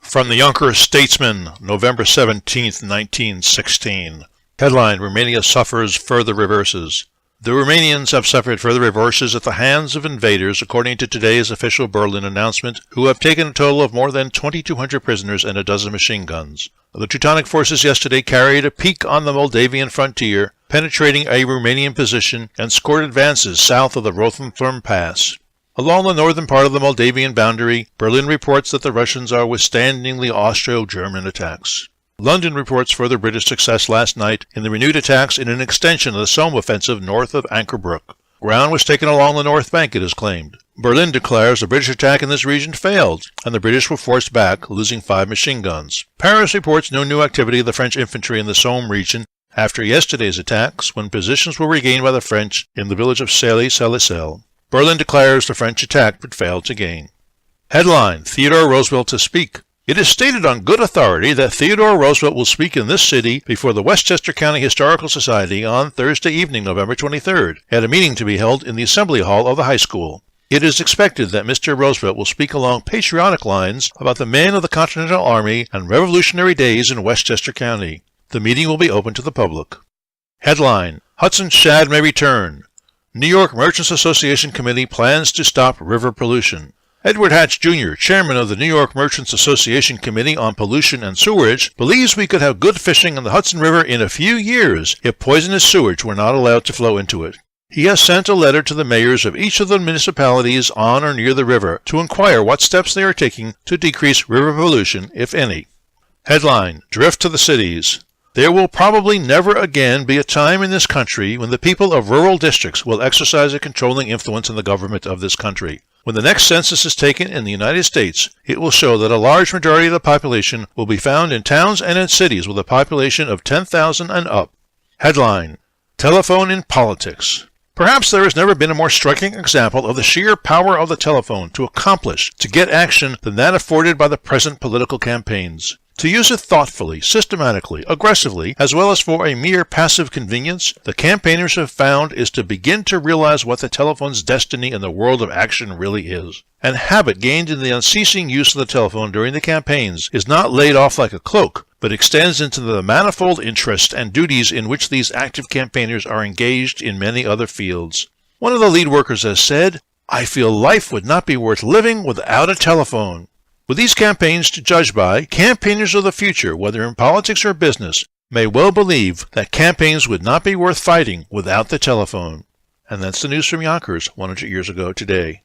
From the Yonkers Statesman, November 17, 1916. Headline: Romania suffers further reverses. The Romanians have suffered further reverses at the hands of invaders, according to today's official Berlin announcement, who have taken a total of more than 2,200 prisoners and a dozen machine guns. The Teutonic forces yesterday carried a peak on the Moldavian frontier, penetrating a Romanian position, and scored advances south of the Rothenthurm Pass. Along the northern part of the Moldavian boundary, Berlin reports that the Russians are withstanding the Austro-German attacks. London reports further British success last night in the renewed attacks in an extension of the Somme offensive north of Ankerbrook. Ground was taken along the north bank, it is claimed. Berlin declares the British attack in this region failed, and the British were forced back, losing 5 machine guns. Paris reports no new activity of the French infantry in the Somme region after yesterday's attacks, when positions were regained by the French in the village of Sailly-Salicel. Berlin declares the French attacked but failed to gain. Headline: Theodore Roosevelt to speak. It is stated on good authority that Theodore Roosevelt will speak in this city before the Westchester County Historical Society on Thursday evening, November 23rd, at a meeting to be held in the Assembly Hall of the high school. It is expected that Mr. Roosevelt will speak along patriotic lines about the men of the Continental Army and Revolutionary days in Westchester County. The meeting will be open to the public. Headline: Hudson Shad may return. New York Merchants Association Committee plans to stop river pollution. Edward Hatch, Jr., chairman of the New York Merchants Association Committee on Pollution and Sewerage, believes we could have good fishing in the Hudson River in a few years if poisonous sewage were not allowed to flow into it. He has sent a letter to the mayors of each of the municipalities on or near the river to inquire what steps they are taking to decrease river pollution, if any. Headline: Drift to the cities. There will probably never again be a time in this country when the people of rural districts will exercise a controlling influence in the government of this country. When the next census is taken in the United States, it will show that a large majority of the population will be found in towns and in cities with a population of 10,000 and up. Headline: Telephone in politics. Perhaps there has never been a more striking example of the sheer power of the telephone to get action than that afforded by the present political campaigns. To use it thoughtfully, systematically, aggressively, as well as for a mere passive convenience, the campaigners have found is to begin to realize what the telephone's destiny in the world of action really is. And habit gained in the unceasing use of the telephone during the campaigns is not laid off like a cloak, but extends into the manifold interests and duties in which these active campaigners are engaged in many other fields. One of the lead workers has said, "I feel life would not be worth living without a telephone." With these campaigns to judge by, campaigners of the future, whether in politics or business, may well believe that campaigns would not be worth fighting without the telephone. And that's the news from Yonkers 100 years ago today.